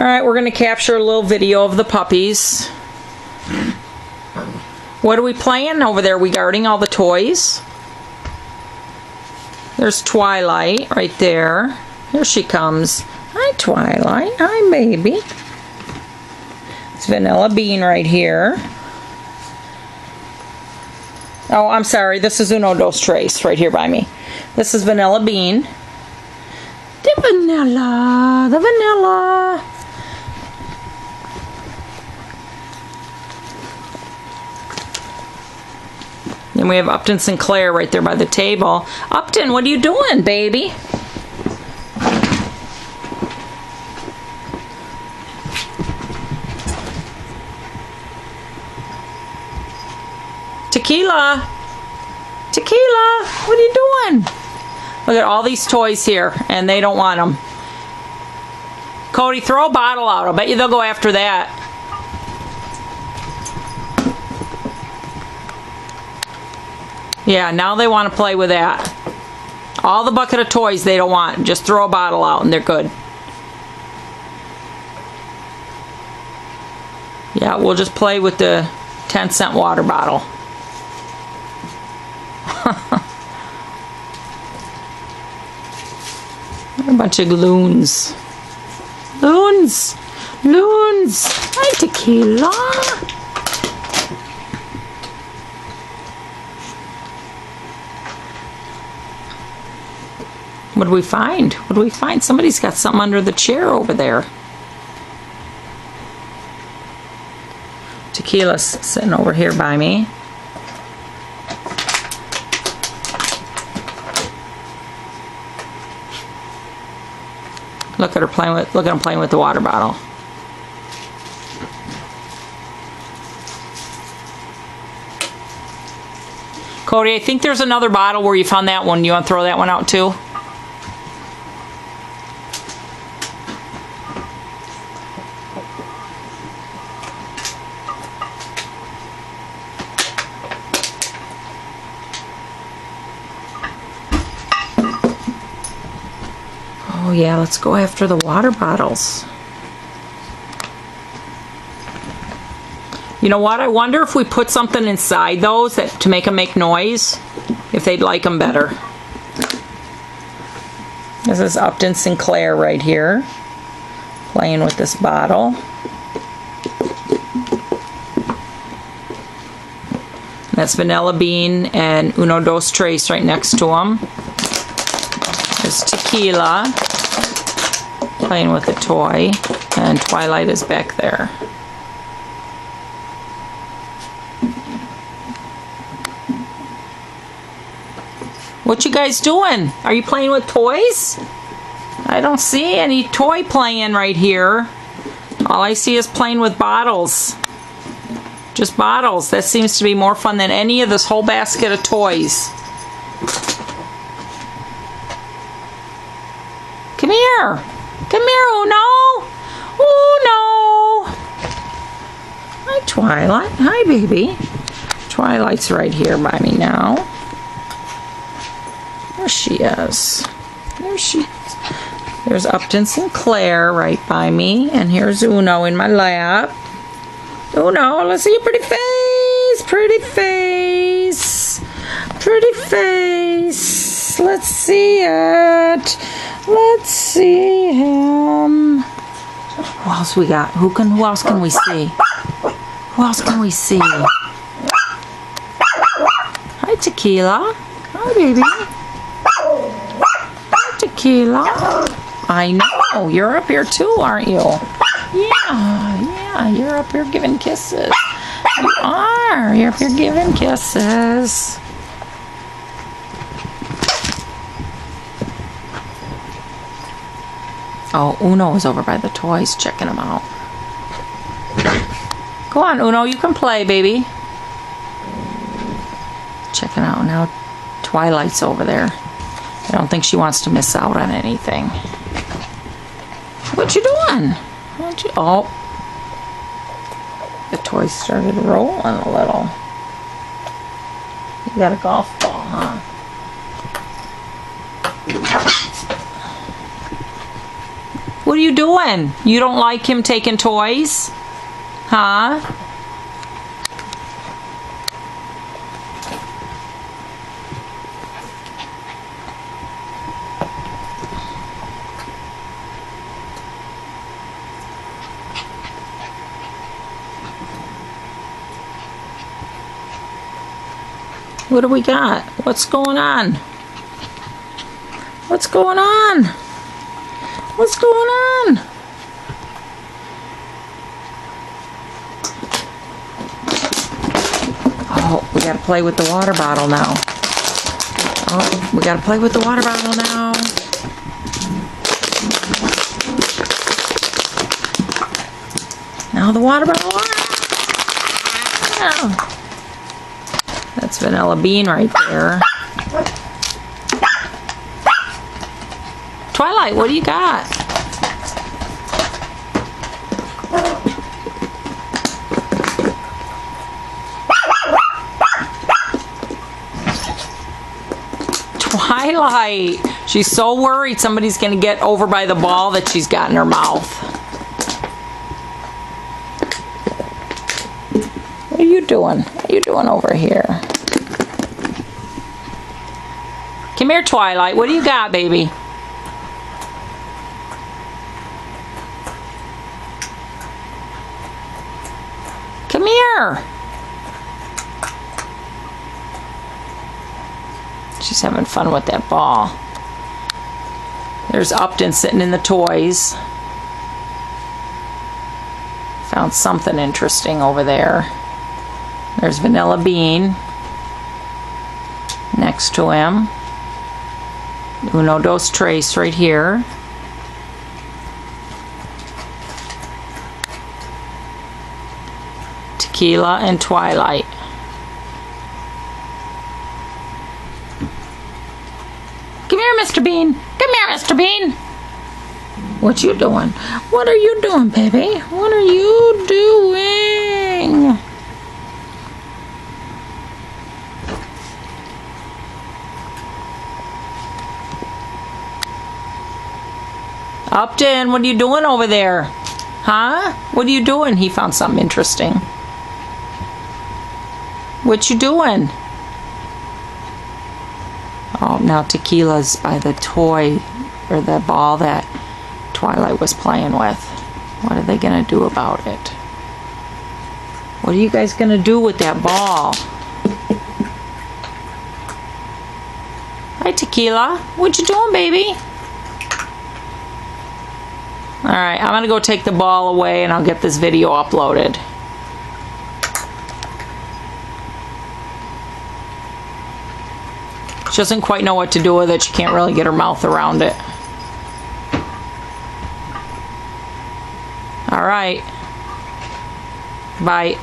Alright, we're going to capture a little video of the puppies. What are we playing over there? We guarding all the toys. There's Twilight right there. Here she comes. Hi, Twilight. Hi, baby. It's Vanilla Bean right here. Oh, I'm sorry. This is Uno Dos Tres right here by me. This is Vanilla Bean. The vanilla. The vanilla. And we have Upton Sinclair right there by the table. Upton, what are you doing, baby? Tequila! Tequila! What are you doing? Look at all these toys here, and they don't want them. Cody, throw a bottle out. I'll bet you they'll go after that. Yeah, now they want to play with that. All the bucket of toys they don't want. Just throw a bottle out and they're good. Yeah, we'll just play with the 10-cent water bottle. A bunch of loons. Loons! Loons! Hi, Tequila! What do we find? What do we find? Somebody's got something under the chair over there. Tequila's sitting over here by me. Look at her playing with. Look at him playing with the water bottle. Cody, I think there's another bottle where you found that one. You want to throw that one out too? Oh yeah, let's go after the water bottles. You know what? I wonder if we put something inside those to make them make noise, if they'd like them better. This is Upton Sinclair right here, playing with this bottle. That's Vanilla Bean and Uno Dos Tres right next to them. There's Tequila playing with a toy, and Twilight is back there. What you guys doing? Are you playing with toys? I don't see any toy playing right here. All I see is playing with bottles. Just bottles. That seems to be more fun than any of this whole basket of toys. Come here. Come here, Uno. Uno. Hi, Twilight. Hi, baby. Twilight's right here by me now. There she is. There she is. There's Upton Sinclair right by me. And here's Uno in my lap. Uno, let's see your pretty face. Pretty face. Pretty face. Let's see it. Let's see him. Who else we got? Who else can we see? Who else can we see? Hi, Tequila. Hi, baby. Hi, Tequila. I know. You're up here too, aren't you? Yeah, you're up here giving kisses. You are. You're up here giving kisses. Oh, Uno is over by the toys checking them out. Go on, Uno, you can play, baby. Checking out now. Twilight's over there. I don't think she wants to miss out on anything. What you doing? Oh. The toys started rolling a little. You got a golf ball, huh? What are are you doing? You don't like him taking toys? Huh? What do we got? What's going on? What's going on? What's going on? Oh, we gotta play with the water bottle now. Oh, we gotta play with the water bottle now. Now the water bottle. Ah! That's Vanilla Bean right there. Twilight, what do you got? Twilight! She's so worried somebody's gonna get over by the ball that she's got in her mouth. What are you doing? What are you doing over here? Come here, Twilight. What do you got, baby? Come here. She's having fun with that ball. There's Upton sitting in the toys. Found something interesting over there. There's Vanilla Bean next to him. DosTres right here. Tequila and Twilight. Come here, Mr. Bean. Come here, Mr. Bean. What you doing? What are you doing, baby? What are you doing? Upton, what are you doing over there? Huh? What are you doing? He found something interesting. What you doing? Oh, now Tequila's by the toy or the ball that Twilight was playing with. What are they gonna do about it? What are you guys gonna do with that ball? Hi, Tequila. What you doing, baby? Alright, I'm gonna go take the ball away and I'll get this video uploaded. She doesn't quite know what to do with it. She can't really get her mouth around it. Alright. Bye.